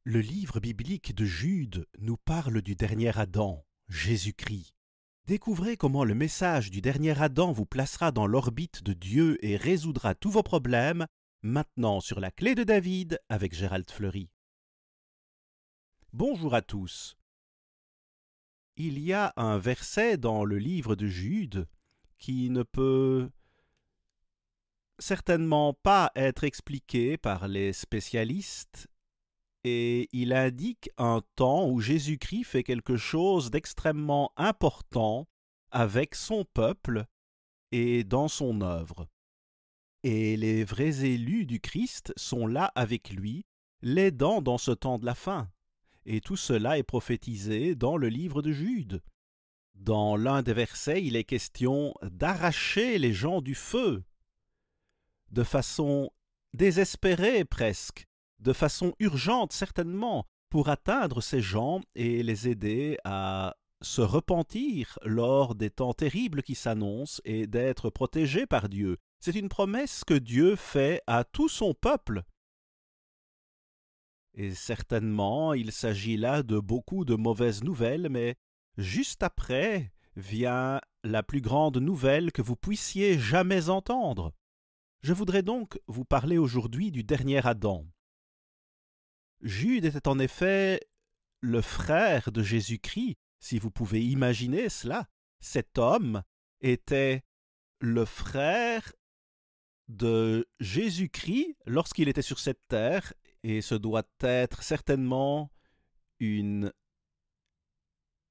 Le livre biblique de Jude nous parle du dernier Adam, Jésus-Christ. Découvrez comment le message du dernier Adam vous placera dans l'orbite de Dieu et résoudra tous vos problèmes, maintenant sur la clé de David avec Gérald Fleury. Bonjour à tous. Il y a un verset dans le livre de Jude qui ne peut certainement pas être expliqué par les spécialistes, et il indique un temps où Jésus-Christ fait quelque chose d'extrêmement important avec son peuple et dans son œuvre. Et les vrais élus du Christ sont là avec lui, l'aidant dans ce temps de la fin. Et tout cela est prophétisé dans le livre de Jude. Dans l'un des versets, il est question d'arracher les gens du feu, de façon désespérée presque, de façon urgente certainement, pour atteindre ces gens et les aider à se repentir lors des temps terribles qui s'annoncent et d'être protégés par Dieu. C'est une promesse que Dieu fait à tout son peuple. Et certainement, il s'agit là de beaucoup de mauvaises nouvelles, mais juste après vient la plus grande nouvelle que vous puissiez jamais entendre. Je voudrais donc vous parler aujourd'hui du dernier Adam. Jude était en effet le frère de Jésus-Christ, si vous pouvez imaginer cela. Cet homme était le frère de Jésus-Christ lorsqu'il était sur cette terre, et ce doit être certainement une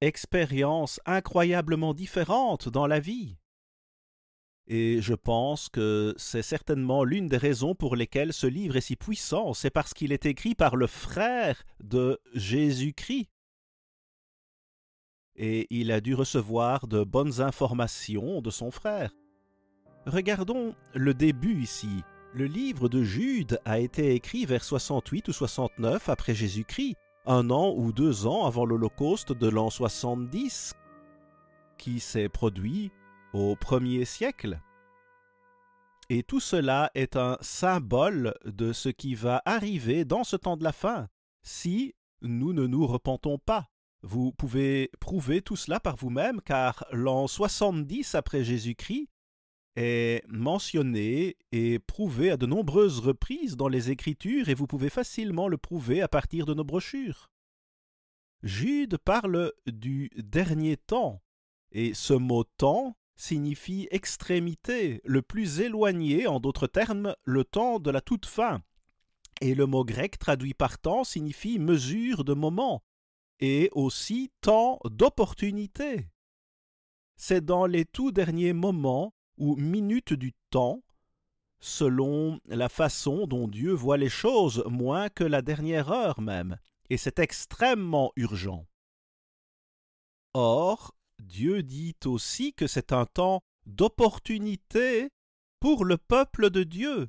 expérience incroyablement différente dans la vie. Et je pense que c'est certainement l'une des raisons pour lesquelles ce livre est si puissant, c'est parce qu'il est écrit par le frère de Jésus-Christ. Et il a dû recevoir de bonnes informations de son frère. Regardons le début ici. Le livre de Jude a été écrit vers 68 ou 69 après Jésus-Christ, 1 an ou 2 ans avant l'Holocauste de l'an 70, qui s'est produit au 1er siècle. Et tout cela est un symbole de ce qui va arriver dans ce temps de la fin, si nous ne nous repentons pas. Vous pouvez prouver tout cela par vous-même, car l'an 70 après Jésus-Christ est mentionné et prouvé à de nombreuses reprises dans les Écritures, et vous pouvez facilement le prouver à partir de nos brochures. Jude parle du dernier temps, et ce mot « temps » signifie extrémité, le plus éloigné, en d'autres termes, le temps de la toute fin. Et le mot grec traduit par temps signifie mesure de moment, et aussi temps d'opportunité. C'est dans les tout derniers moments ou minutes du temps, selon la façon dont Dieu voit les choses, moins que la dernière heure même, et c'est extrêmement urgent. Or, Dieu dit aussi que c'est un temps d'opportunité pour le peuple de Dieu,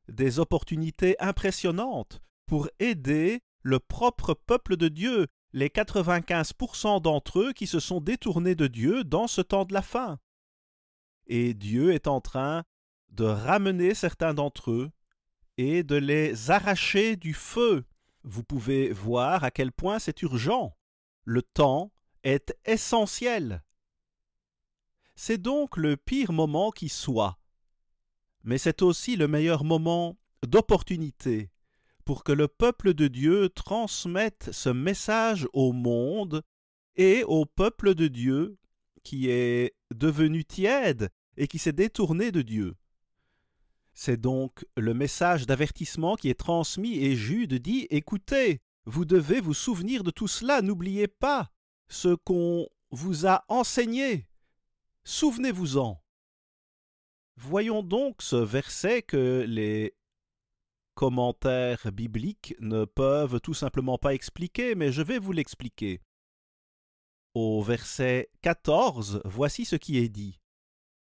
des opportunités impressionnantes pour aider le propre peuple de Dieu, les 95% d'entre eux qui se sont détournés de Dieu dans ce temps de la fin. Et Dieu est en train de ramener certains d'entre eux et de les arracher du feu. Vous pouvez voir à quel point c'est urgent. Le temps est essentiel. C'est donc le pire moment qui soit, mais c'est aussi le meilleur moment d'opportunité pour que le peuple de Dieu transmette ce message au monde et au peuple de Dieu qui est devenu tiède et qui s'est détourné de Dieu. C'est donc le message d'avertissement qui est transmis, et Jude dit « Écoutez, vous devez vous souvenir de tout cela, n'oubliez pas ce qu'on vous a enseigné. Souvenez-vous-en. » Voyons donc ce verset que les commentaires bibliques ne peuvent tout simplement pas expliquer, mais je vais vous l'expliquer. Au verset 14, voici ce qui est dit.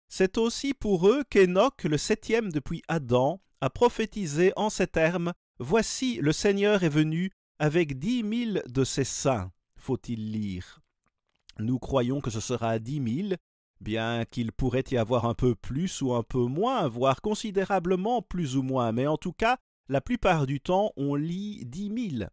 C'est aussi pour eux qu'Enoch, le 7e depuis Adam, a prophétisé en ces termes « Voici, le Seigneur est venu avec 10 000 de ses saints. » Faut-il lire. Nous croyons que ce sera 10 000, bien qu'il pourrait y avoir un peu plus ou un peu moins, voire considérablement plus ou moins, mais en tout cas, la plupart du temps, on lit 10 000.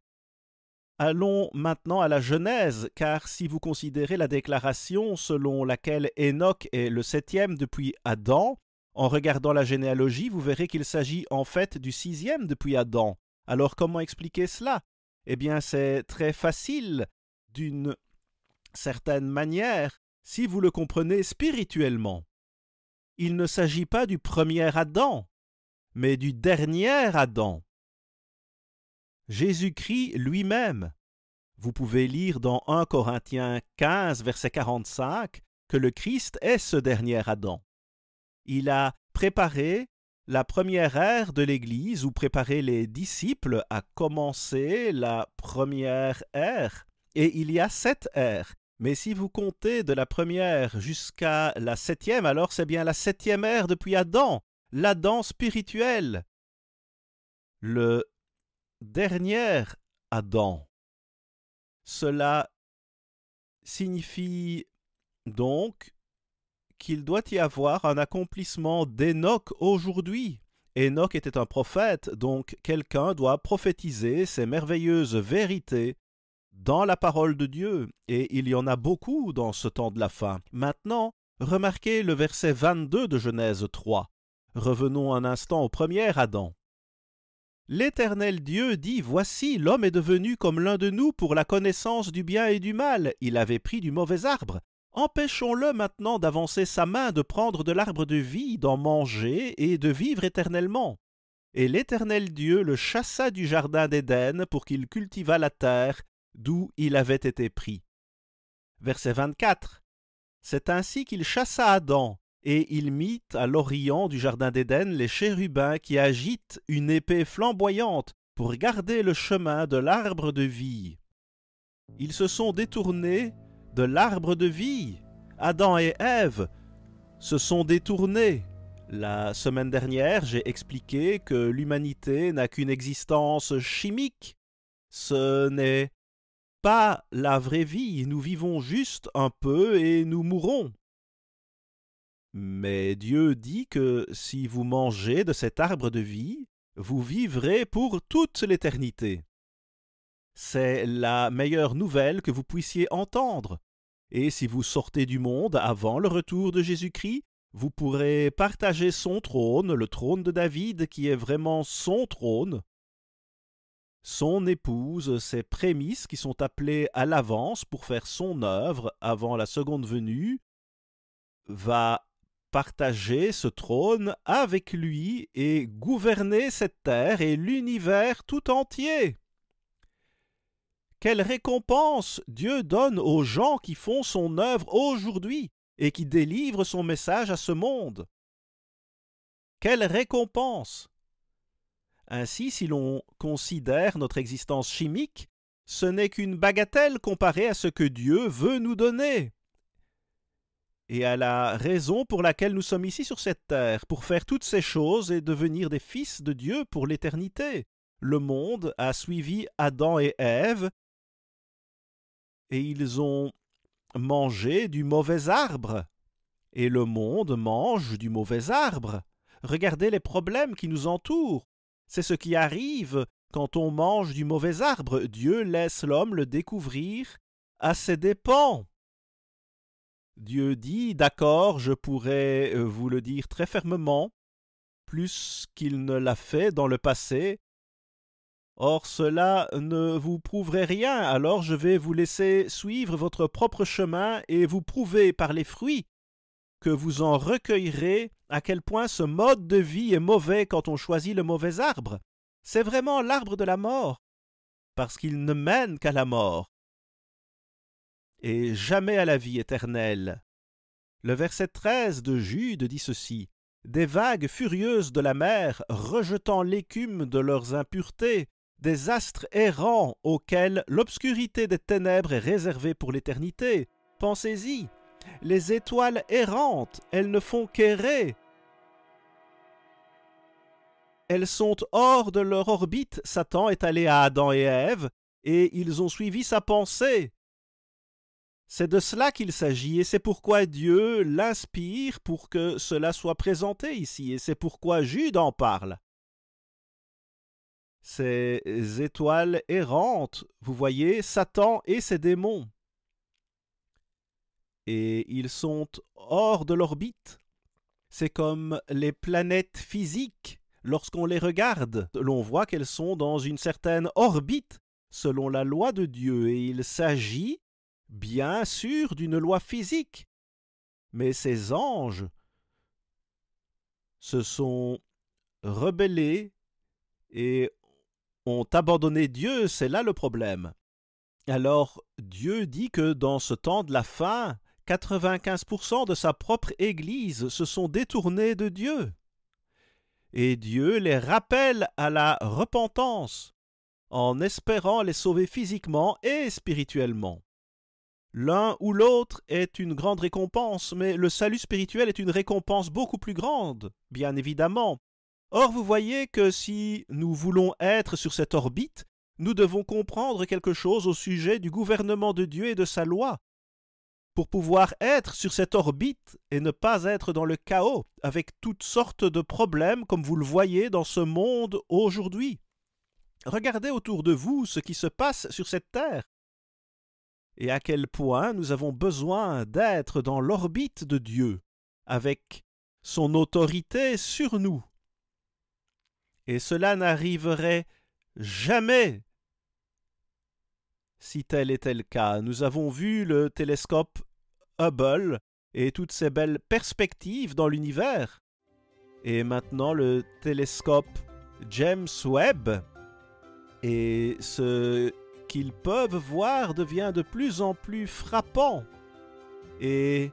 Allons maintenant à la Genèse, car si vous considérez la déclaration selon laquelle Enoch est le 7e depuis Adam, en regardant la généalogie, vous verrez qu'il s'agit en fait du 6e depuis Adam. Alors comment expliquer cela? Eh bien, c'est très facile d'une certaine manière si vous le comprenez spirituellement. Il ne s'agit pas du premier Adam, mais du dernier Adam. Jésus-Christ lui-même. Vous pouvez lire dans 1 Corinthiens 15, verset 45, que le Christ est ce dernier Adam. Il a préparé la première ère de l'Église, ou préparé les disciples à commencer la première ère. Et il y a 7 ères. Mais si vous comptez de la première jusqu'à la 7e, alors c'est bien la 7e ère depuis Adam, l'Adam spirituel. Le dernier Adam. Cela signifie donc qu'il doit y avoir un accomplissement d'Enoch aujourd'hui. Enoch était un prophète, donc quelqu'un doit prophétiser ces merveilleuses vérités dans la parole de Dieu, et il y en a beaucoup dans ce temps de la fin. Maintenant, remarquez le verset 22 de Genèse 3. Revenons un instant au premier Adam. L'Éternel Dieu dit, « Voici, l'homme est devenu comme l'un de nous pour la connaissance du bien et du mal. Il avait pris du mauvais arbre. Empêchons-le maintenant d'avancer sa main, de prendre de l'arbre de vie, d'en manger et de vivre éternellement. » Et l'Éternel Dieu le chassa du jardin d'Éden pour qu'il cultivât la terre d'où il avait été pris. Verset 24. C'est ainsi qu'il chassa Adam, et il mit à l'orient du jardin d'Éden les chérubins qui agitent une épée flamboyante pour garder le chemin de l'arbre de vie. Ils se sont détournés de l'arbre de vie. Adam et Ève se sont détournés. La semaine dernière, j'ai expliqué que l'humanité n'a qu'une existence chimique. Ce n'est pas la vraie vie, nous vivons juste un peu et nous mourrons. Mais Dieu dit que si vous mangez de cet arbre de vie, vous vivrez pour toute l'éternité. C'est la meilleure nouvelle que vous puissiez entendre. Et si vous sortez du monde avant le retour de Jésus-Christ, vous pourrez partager son trône, le trône de David qui est vraiment son trône. Son épouse, ses prémices qui sont appelées à l'avance pour faire son œuvre avant la seconde venue, va partager ce trône avec lui et gouverner cette terre et l'univers tout entier. Quelle récompense Dieu donne aux gens qui font son œuvre aujourd'hui et qui délivrent son message à ce monde. Quelle récompense! Ainsi, si l'on considère notre existence chimique, ce n'est qu'une bagatelle comparée à ce que Dieu veut nous donner. Et à la raison pour laquelle nous sommes ici sur cette terre, pour faire toutes ces choses et devenir des fils de Dieu pour l'éternité. Le monde a suivi Adam et Ève, et ils ont mangé du mauvais arbre. Et le monde mange du mauvais arbre. Regardez les problèmes qui nous entourent. C'est ce qui arrive quand on mange du mauvais arbre. Dieu laisse l'homme le découvrir à ses dépens. Dieu dit, d'accord, je pourrais vous le dire très fermement, plus qu'il ne l'a fait dans le passé. Or cela ne vous prouverait rien, alors je vais vous laisser suivre votre propre chemin et vous prouver par les fruits que vous en recueillerez à quel point ce mode de vie est mauvais quand on choisit le mauvais arbre. C'est vraiment l'arbre de la mort, parce qu'il ne mène qu'à la mort, et jamais à la vie éternelle. Le verset 13 de Jude dit ceci, « Des vagues furieuses de la mer, rejetant l'écume de leurs impuretés, des astres errants auxquels l'obscurité des ténèbres est réservée pour l'éternité. Pensez-y, les étoiles errantes, elles ne font qu'errer. Elles sont hors de leur orbite. Satan est allé à Adam et Ève, et ils ont suivi sa pensée. C'est de cela qu'il s'agit, et c'est pourquoi Dieu l'inspire pour que cela soit présenté ici, et c'est pourquoi Jude en parle. ces étoiles errantes, vous voyez, Satan et ses démons. Et ils sont hors de l'orbite. C'est comme les planètes physiques. Lorsqu'on les regarde, l'on voit qu'elles sont dans une certaine orbite, selon la loi de Dieu, et il s'agit, bien sûr, d'une loi physique. Mais ces anges se sont rebellés et ont abandonné Dieu, c'est là le problème. Alors, Dieu dit que dans ce temps de la fin, 95% de sa propre Église se sont détournés de Dieu. Et Dieu les rappelle à la repentance, en espérant les sauver physiquement et spirituellement. L'un ou l'autre est une grande récompense, mais le salut spirituel est une récompense beaucoup plus grande, bien évidemment. Or, vous voyez que si nous voulons être sur cette orbite, nous devons comprendre quelque chose au sujet du gouvernement de Dieu et de sa loi. Pour pouvoir être sur cette orbite et ne pas être dans le chaos, avec toutes sortes de problèmes comme vous le voyez dans ce monde aujourd'hui. Regardez autour de vous ce qui se passe sur cette terre et à quel point nous avons besoin d'être dans l'orbite de Dieu, avec son autorité sur nous. Et cela n'arriverait jamais si tel était le cas. Nous avons vu le télescope Hubble et toutes ces belles perspectives dans l'univers. Et maintenant le télescope James Webb. Et ce qu'ils peuvent voir devient de plus en plus frappant. Et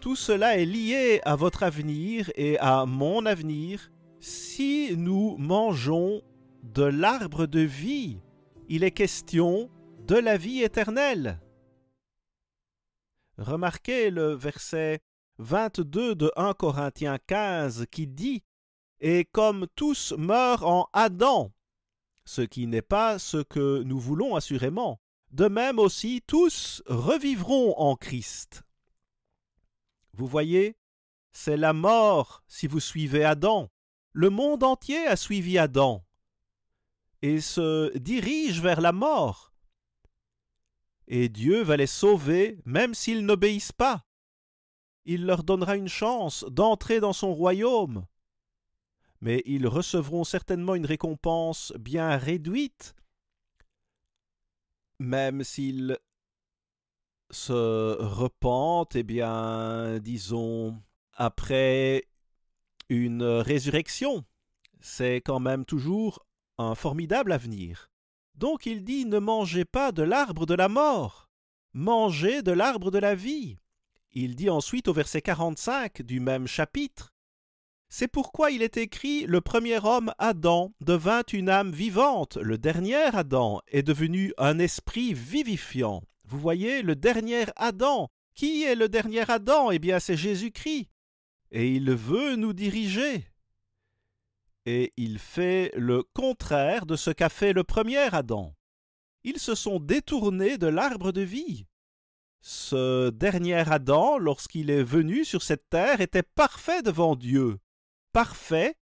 tout cela est lié à votre avenir et à mon avenir. Si nous mangeons de l'arbre de vie, il est question de la vie éternelle. Remarquez le verset 22 de 1 Corinthiens 15 qui dit « Et comme tous meurent en Adam », ce qui n'est pas ce que nous voulons assurément, de même aussi tous revivront en Christ. Vous voyez, c'est la mort si vous suivez Adam. Le monde entier a suivi Adam et se dirige vers la mort. Et Dieu va les sauver même s'ils n'obéissent pas. Il leur donnera une chance d'entrer dans son royaume. Mais ils recevront certainement une récompense bien réduite, même s'ils se repentent, disons, après une résurrection. C'est quand même toujours un formidable avenir. Donc il dit « Ne mangez pas de l'arbre de la mort, mangez de l'arbre de la vie ». Il dit ensuite au verset 45 du même chapitre « C'est pourquoi il est écrit « Le premier homme, Adam, devint une âme vivante, le dernier Adam est devenu un esprit vivifiant. » Vous voyez, le dernier Adam. Qui est le dernier Adam? Eh bien, c'est Jésus-Christ. Et il veut nous diriger. Et il fait le contraire de ce qu'a fait le premier Adam. Ils se sont détournés de l'arbre de vie. Ce dernier Adam, lorsqu'il est venu sur cette terre, était parfait devant Dieu, parfait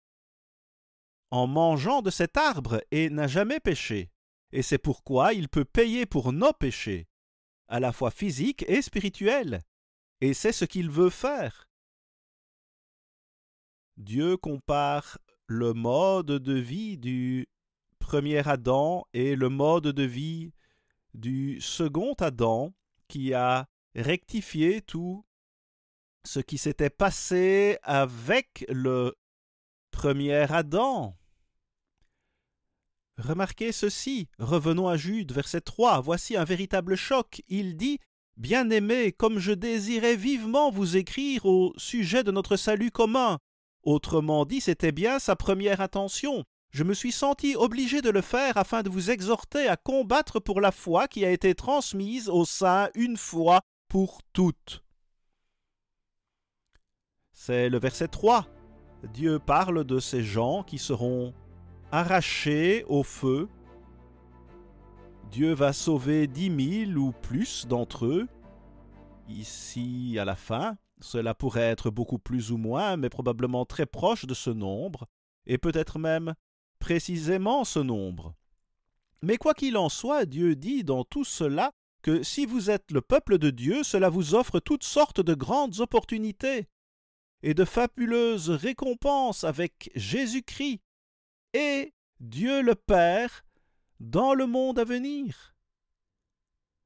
en mangeant de cet arbre et n'a jamais péché. Et c'est pourquoi il peut payer pour nos péchés, à la fois physiques et spirituels. Et c'est ce qu'il veut faire. Dieu compare le mode de vie du premier Adam et le mode de vie du second Adam qui a rectifié tout ce qui s'était passé avec le premier Adam. Remarquez ceci, revenons à Jude, verset 3, voici un véritable choc. Il dit « Bien-aimés, comme je désirais vivement vous écrire au sujet de notre salut commun. » Autrement dit, c'était bien sa première intention. Je me suis senti obligé de le faire afin de vous exhorter à combattre pour la foi qui a été transmise aux saints une fois pour toutes. C'est le verset 3. Dieu parle de ces gens qui seront arrachés au feu. Dieu va sauver 10 000 ou plus d'entre eux. Ici, à la fin, cela pourrait être beaucoup plus ou moins, mais probablement très proche de ce nombre, et peut-être même précisément ce nombre. Mais quoi qu'il en soit, Dieu dit dans tout cela que si vous êtes le peuple de Dieu, cela vous offre toutes sortes de grandes opportunités et de fabuleuses récompenses avec Jésus-Christ et Dieu le Père dans le monde à venir.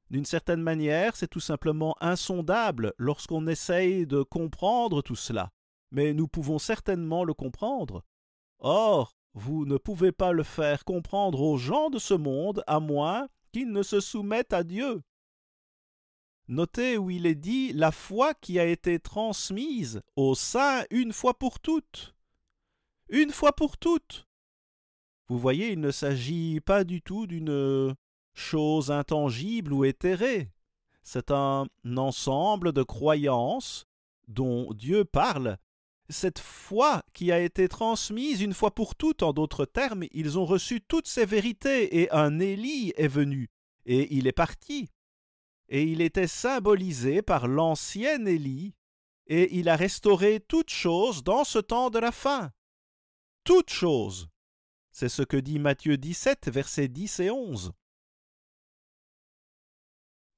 D'une certaine manière, c'est tout simplement insondable lorsqu'on essaye de comprendre tout cela, mais nous pouvons certainement le comprendre. Or, vous ne pouvez pas le faire comprendre aux gens de ce monde à moins qu'ils ne se soumettent à Dieu. Notez où il est dit la foi qui a été transmise aux saints une fois pour toutes. Une fois pour toutes. Vous voyez, il ne s'agit pas du tout d'une chose intangible ou éthérée. C'est un ensemble de croyances dont Dieu parle. Cette foi qui a été transmise une fois pour toutes, en d'autres termes, ils ont reçu toutes ces vérités et un Élie est venu et il est parti. Et il était symbolisé par l'ancien Élie et il a restauré toutes choses dans ce temps de la fin. Toutes choses. C'est ce que dit Matthieu 17, versets 10 et 11.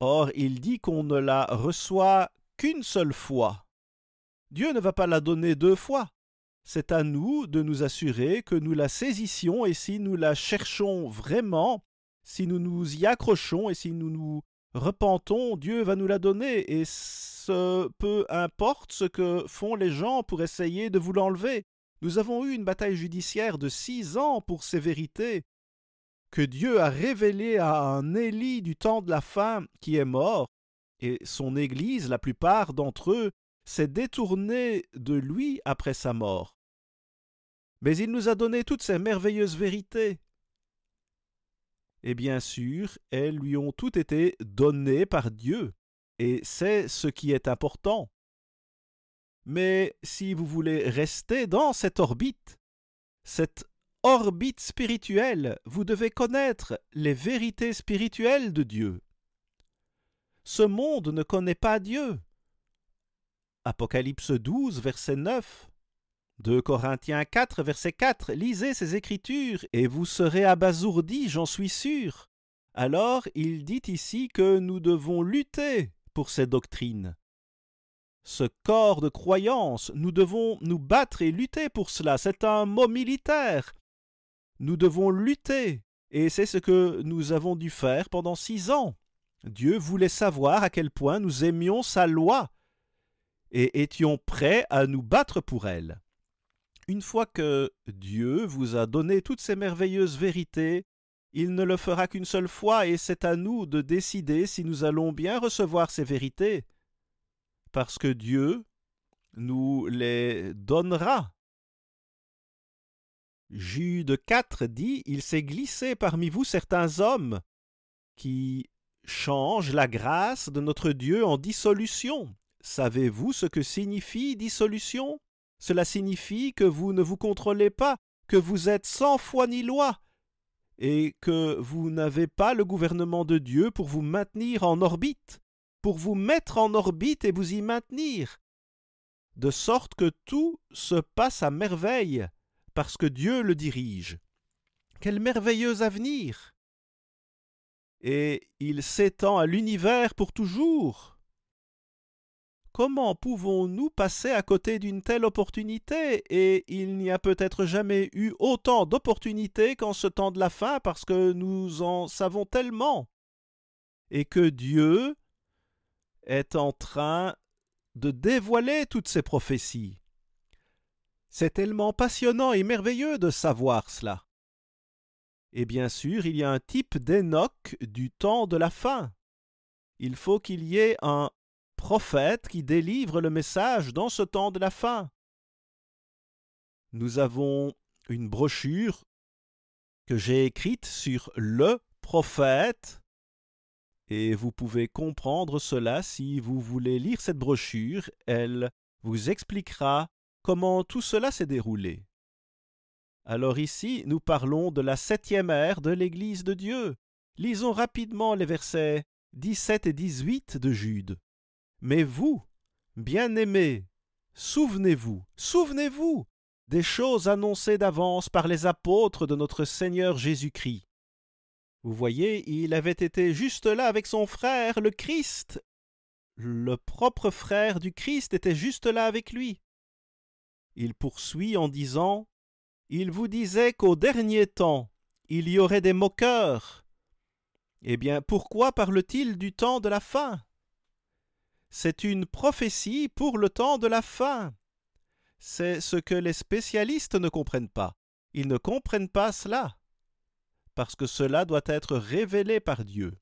Or, il dit qu'on ne la reçoit qu'une seule fois. Dieu ne va pas la donner deux fois. C'est à nous de nous assurer que nous la saisissions et si nous la cherchons vraiment, si nous nous y accrochons et si nous nous repentons, Dieu va nous la donner et peu importe ce que font les gens pour essayer de vous l'enlever. Nous avons eu une bataille judiciaire de 6 ans pour ces vérités que Dieu a révélées à un Élie du temps de la fin qui est mort et son Église, la plupart d'entre eux, s'est détournée de lui après sa mort. Mais il nous a donné toutes ces merveilleuses vérités. Et bien sûr, elles lui ont toutes été données par Dieu, et c'est ce qui est important. Mais si vous voulez rester dans cette orbite spirituelle, vous devez connaître les vérités spirituelles de Dieu. Ce monde ne connaît pas Dieu. Apocalypse 12, verset 9. 2 Corinthiens 4, verset 4. Lisez ces écritures et vous serez abasourdis, j'en suis sûr. Alors, il dit ici que nous devons lutter pour ces doctrines. Ce corps de croyance, nous devons nous battre et lutter pour cela. C'est un mot militaire. Nous devons lutter, et c'est ce que nous avons dû faire pendant 6 ans. Dieu voulait savoir à quel point nous aimions sa loi et étions prêts à nous battre pour elle. Une fois que Dieu vous a donné toutes ces merveilleuses vérités, il ne le fera qu'une seule fois et c'est à nous de décider si nous allons bien recevoir ces vérités, parce que Dieu nous les donnera. Jude 4 dit « Il s'est glissé parmi vous certains hommes qui changent la grâce de notre Dieu en dissolution. Savez-vous ce que signifie dissolution ? Cela signifie que vous ne vous contrôlez pas, que vous êtes sans foi ni loi, et que vous n'avez pas le gouvernement de Dieu pour vous maintenir en orbite, pour vous mettre en orbite et vous y maintenir, de sorte que tout se passe à merveille, parce que Dieu le dirige. Quel merveilleux avenir! Et il s'étend à l'univers pour toujours. Comment pouvons-nous passer à côté d'une telle opportunité? Et il n'y a peut-être jamais eu autant d'opportunités qu'en ce temps de la fin parce que nous en savons tellement. Et que Dieu est en train de dévoiler toutes ces prophéties. C'est tellement passionnant et merveilleux de savoir cela. Et bien sûr, il y a un type d'Enoch du temps de la fin. Il faut qu'il y ait un prophète qui délivre le message dans ce temps de la fin. Nous avons une brochure que j'ai écrite sur le prophète et vous pouvez comprendre cela si vous voulez lire cette brochure. Elle vous expliquera comment tout cela s'est déroulé. Alors ici, nous parlons de la 7e ère de l'Église de Dieu. Lisons rapidement les versets 17 et 18 de Jude. « Mais vous, bien-aimés, souvenez-vous, des choses annoncées d'avance par les apôtres de notre Seigneur Jésus-Christ. Vous voyez, il avait été juste là avec son frère, le Christ. Le propre frère du Christ était juste là avec lui. Il poursuit en disant « Il vous disait qu'au dernier temps, il y aurait des moqueurs. Eh bien, pourquoi parle-t-il du temps de la fin? C'est une prophétie pour le temps de la fin. C'est ce que les spécialistes ne comprennent pas. Ils ne comprennent pas cela, parce que cela doit être révélé par Dieu.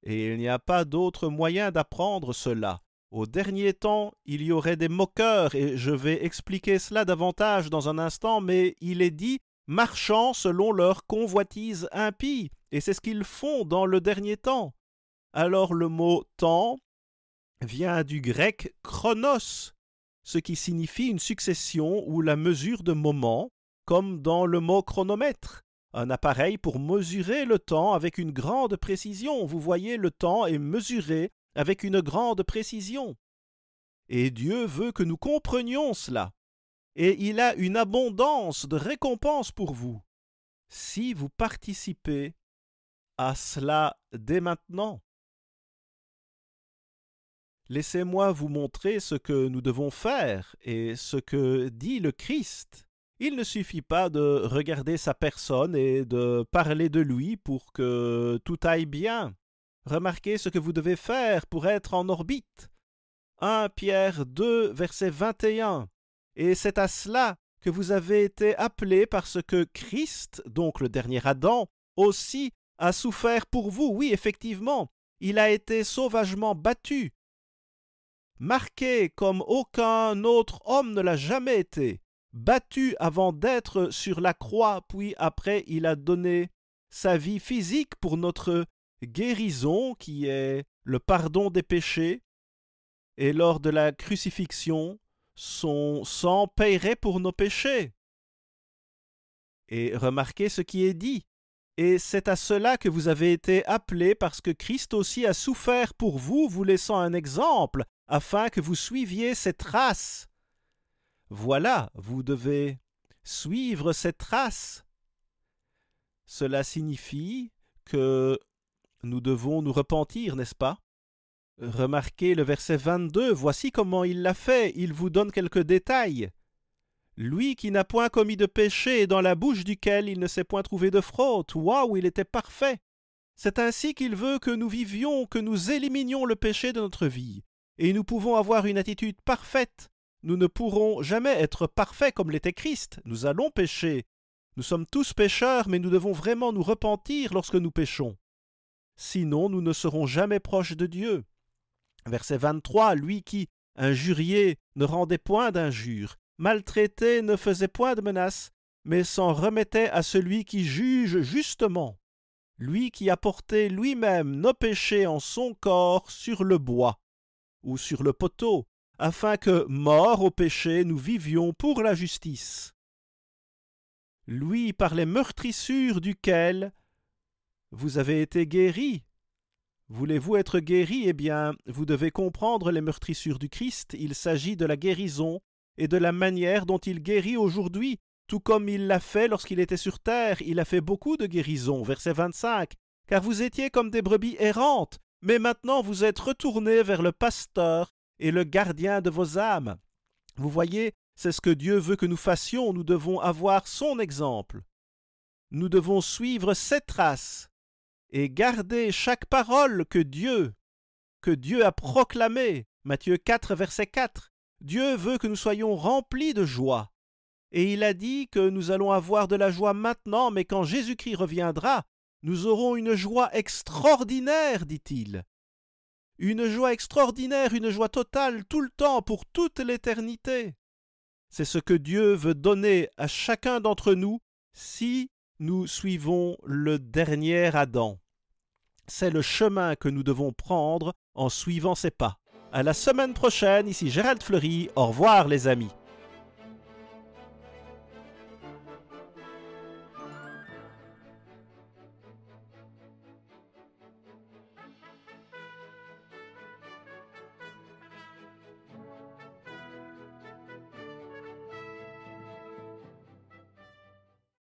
Et il n'y a pas d'autre moyen d'apprendre cela. Au dernier temps, il y aurait des moqueurs, et je vais expliquer cela davantage dans un instant, mais il est dit « marchant selon leur convoitise impie », et c'est ce qu'ils font dans le dernier temps. Alors le mot « temps » vient du grec « chronos », ce qui signifie une succession ou la mesure de moments, comme dans le mot « chronomètre ». Un appareil pour mesurer le temps avec une grande précision. Vous voyez, le temps est mesuré avec une grande précision. Et Dieu veut que nous comprenions cela. Et il a une abondance de récompenses pour vous, si vous participez à cela dès maintenant. Laissez-moi vous montrer ce que nous devons faire et ce que dit le Christ. Il ne suffit pas de regarder sa personne et de parler de lui pour que tout aille bien. Remarquez ce que vous devez faire pour être en orbite. 1 Pierre 2, verset 21. Et c'est à cela que vous avez été appelés parce que Christ, donc le dernier Adam, aussi a souffert pour vous. Oui, effectivement, il a été sauvagement battu, marqué comme aucun autre homme ne l'a jamais été, battu avant d'être sur la croix, puis après il a donné sa vie physique pour notre guérison, qui est le pardon des péchés, et lors de la crucifixion, son sang paierait pour nos péchés. Et remarquez ce qui est dit. Et c'est à cela que vous avez été appelés, parce que Christ aussi a souffert pour vous, vous laissant un exemple, afin que vous suiviez ses traces. Voilà, vous devez suivre ces traces. Cela signifie que nous devons nous repentir, n'est-ce pas? Remarquez le verset 22, voici comment il l'a fait, il vous donne quelques détails. Lui qui n'a point commis de péché et dans la bouche duquel il ne s'est point trouvé de fraude, waouh, il était parfait. C'est ainsi qu'il veut que nous vivions, que nous éliminions le péché de notre vie. Et nous pouvons avoir une attitude parfaite. Nous ne pourrons jamais être parfaits comme l'était Christ. Nous allons pécher. Nous sommes tous pécheurs, mais nous devons vraiment nous repentir lorsque nous péchons. Sinon, nous ne serons jamais proches de Dieu. Verset 23, lui qui, injurié, ne rendait point d'injure, maltraité, ne faisait point de menaces, mais s'en remettait à celui qui juge justement. Lui qui a porté lui-même nos péchés en son corps sur le bois ou sur le poteau, afin que, morts au péché, nous vivions pour la justice. Lui, par les meurtrissures duquel vous avez été guéris. Voulez-vous être guéris? Eh bien, vous devez comprendre les meurtrissures du Christ. Il s'agit de la guérison et de la manière dont il guérit aujourd'hui, tout comme il l'a fait lorsqu'il était sur terre. Il a fait beaucoup de guérisons. Verset 25. « Car vous étiez comme des brebis errantes, mais maintenant vous êtes retournés vers le pasteur et le gardien de vos âmes. » Vous voyez, c'est ce que Dieu veut que nous fassions. Nous devons avoir son exemple. Nous devons suivre ses traces et garder chaque parole que Dieu a proclamée. Matthieu 4, verset 4. Dieu veut que nous soyons remplis de joie. Et il a dit que nous allons avoir de la joie maintenant, mais quand Jésus-Christ reviendra, nous aurons une joie extraordinaire, dit-il. Une joie extraordinaire, une joie totale, tout le temps, pour toute l'éternité. C'est ce que Dieu veut donner à chacun d'entre nous si nous suivons le dernier Adam. C'est le chemin que nous devons prendre en suivant ses pas. À la semaine prochaine, ici Gérald Fleury. Au revoir les amis.